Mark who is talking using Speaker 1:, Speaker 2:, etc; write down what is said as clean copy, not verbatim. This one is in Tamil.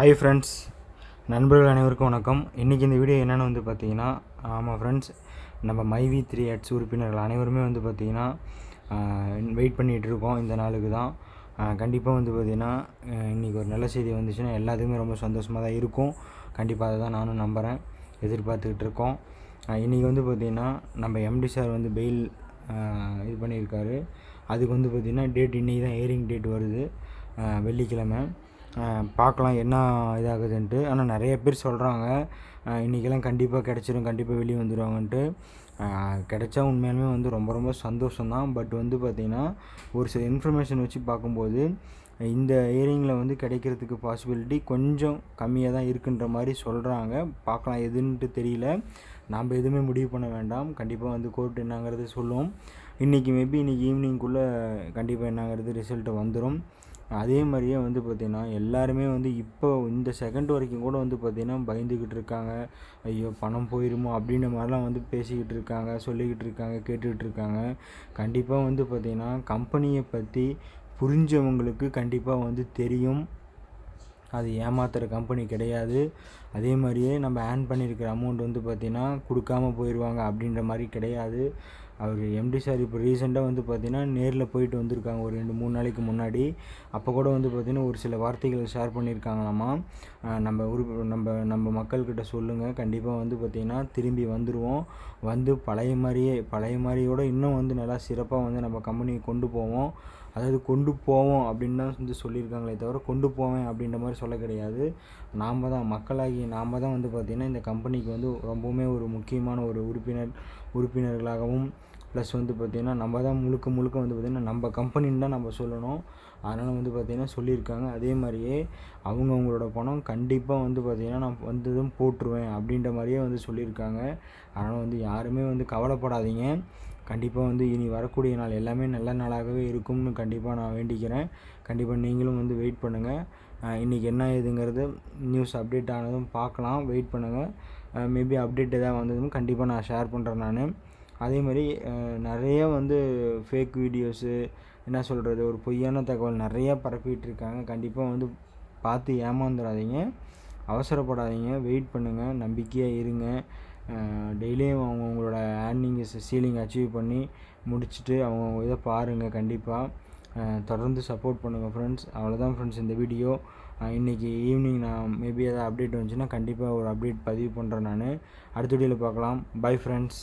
Speaker 1: ஹாய் ஃப்ரெண்ட்ஸ், நண்பர்கள் அனைவருக்கும் வணக்கம். இன்றைக்கி இந்த வீடியோ என்னென்னு வந்து பார்த்திங்கன்னா, ஆமாம் ஃப்ரெண்ட்ஸ், நம்ம மைவி3 அட்ஸ் உறுப்பினர்கள் அனைவருமே வந்து பார்த்திங்கன்னா வெயிட் பண்ணிகிட்ருக்கோம் இந்த நாளுக்கு தான். கண்டிப்பாக வந்து பார்த்திங்கன்னா இன்றைக்கி ஒரு நல்ல செய்தி வந்துச்சுன்னா எல்லாத்துக்குமே ரொம்ப சந்தோஷமாக தான் இருக்கும். கண்டிப்பாக அதை தான் நானும் நம்புகிறேன், எதிர்பார்த்துக்கிட்டு இருக்கோம். இன்றைக்கி வந்து பார்த்திங்கன்னா நம்ம எம்டி சார் வந்து பெயில் இது பண்ணியிருக்காரு. அதுக்கு வந்து பார்த்திங்கன்னா டேட் இன்றைக்கி தான் ஏரிங் டேட் வருது, வெள்ளிக்கிழமை. பார்க்கலாம் என்ன இதாகுதுன்ட்டு. ஆனால் நிறைய பேர் சொல்கிறாங்க இன்றைக்கெல்லாம் கண்டிப்பாக கிடச்சிரும், கண்டிப்பாக வெளியே வந்துடுவாங்கன்ட்டு. கிடச்சா உண்மையாலுமே வந்து ரொம்ப ரொம்ப சந்தோஷம்தான். பட் வந்து பார்த்திங்கன்னா ஒரு சில இன்ஃபர்மேஷன் வச்சு பார்க்கும்போது இந்த இயரிங்கில் வந்து கிடைக்கிறதுக்கு பாசிபிலிட்டி கொஞ்சம் கம்மியாக தான் இருக்குன்ற மாதிரி சொல்கிறாங்க. பார்க்கலாம், எதுன்ட்டு தெரியல. நாம் எதுவுமே முடிவு பண்ண வேண்டாம். கண்டிப்பாக வந்து கோர்ட் என்னங்கிறது சொல்லுவோம். இன்றைக்கி மேபி இன்றைக்கி ஈவினிங்குள்ளே கண்டிப்பாக என்னங்கிறது ரிசல்ட்டு வந்துடும். அதே மாதிரியே வந்து பார்த்திங்கன்னா எல்லாருமே வந்து இப்போ இந்த செகண்ட் வரைக்கும் கூட வந்து பார்த்திங்கன்னா பயந்துக்கிட்டு இருக்காங்க. ஐயோ பணம் போயிடுமோ அப்படின்ற மாதிரிலாம் வந்து பேசிக்கிட்டு இருக்காங்க, சொல்லிக்கிட்டு இருக்காங்க, கேட்டுக்கிட்டு இருக்காங்க. கண்டிப்பாக வந்து பார்த்திங்கன்னா கம்பெனியை பற்றி புரிஞ்சவங்களுக்கு கண்டிப்பாக வந்து தெரியும், அது ஏமாத்துகிற கம்பெனி கிடையாது. அதே மாதிரியே நம்ம ஏர்ன் பண்ணியிருக்கிற அமௌண்ட் வந்து பார்த்திங்கன்னா கொடுக்காமல் போயிடுவாங்க அப்படின்ற மாதிரி கிடையாது. அவர் எம்டி சார் இப்போ ரீசெண்டாக வந்து பார்த்திங்கன்னா நேரில் போயிட்டு வந்திருக்காங்க ஒரு 2-3 நாளைக்கு முன்னாடி. அப்போ கூட வந்து பார்த்திங்கன்னா ஒரு சில வார்த்தைகள் ஷேர் பண்ணியிருக்காங்களாமா. நம்ம மக்கள்கிட்ட சொல்லுங்கள், கண்டிப்பாக வந்து பார்த்திங்கன்னா திரும்பி வந்துடுவோம், வந்து பழைய மாதிரியோட இன்னும் வந்து நல்லா சிறப்பாக வந்து நம்ம கம்பெனியை கொண்டு போவோம். அதாவது கொண்டு போவோம் அப்படின்னு தான் வந்து சொல்லியிருக்காங்களே தவிர கொண்டு போவேன் அப்படின்ற மாதிரி சொல்ல கிடையாது. மக்களாகி நாம் தான் வந்து பார்த்திங்கன்னா இந்த கம்பெனிக்கு வந்து ரொம்பவுமே ஒரு முக்கியமான ஒரு உறுப்பினர்களாகவும் ப்ளஸ் வந்து பார்த்திங்கன்னா நம்ம தான் முழுக்க வந்து பார்த்திங்கன்னா நம்ம கம்பெனின்னு தான் நம்ம சொல்லணும். அதனால் வந்து பார்த்திங்கன்னா சொல்லியிருக்காங்க. அதே மாதிரியே அவங்களோட பணம் கண்டிப்பாக வந்து பார்த்திங்கன்னா நான் வந்ததும் போட்டுருவேன் அப்படின்ற மாதிரியே வந்து சொல்லியிருக்காங்க. அதனால் வந்து யாருமே வந்து கவலைப்படாதீங்க. கண்டிப்பாக வந்து இனி வரக்கூடிய நாள் எல்லாமே நல்ல நாளாகவே இருக்கும்னு கண்டிப்பாக நான் வேண்டிக்கிறேன். கண்டிப்பாக நீங்களும் வந்து வெயிட் பண்ணுங்கள். இன்றைக்கி என்ன ஏதுங்கிறது நியூஸ் அப்டேட் ஆனதும் பார்க்கலாம், வெயிட் பண்ணுங்கள். மேபி அப்டேட் எதாவது வந்ததும் கண்டிப்பாக நான் ஷேர் பண்ணுறேன் நான். அதேமாதிரி நிறைய வந்து ஃபேக் வீடியோஸு, என்ன சொல்கிறது, ஒரு பொய்யான தகவல் நிறையா பரப்பிகிட்ருக்காங்க. கண்டிப்பாக வந்து பார்த்து ஏமாந்துடாதீங்க, அவசரப்படாதீங்க, வெயிட் பண்ணுங்கள், நம்பிக்கையாக இருங்க. டெய்லியும் அவங்களோட சீலிங் அச்சீவ் பண்ணி முடிச்சுட்டு அவங்க இதை பாருங்கள். கண்டிப்பாக தொடர்ந்து சப்போர்ட் பண்ணுங்கள் ஃப்ரெண்ட்ஸ். அவ்வளோதான் ஃப்ரெண்ட்ஸ் இந்த வீடியோ. இன்றைக்கி ஈவினிங் நான் மேபி எதாவது அப்டேட் வந்துச்சுன்னா கண்டிப்பாக ஒரு அப்டேட் பதிவு பண்ணுறேன் நான். அடுத்த வீடியோவில் பார்க்கலாம். Bye friends.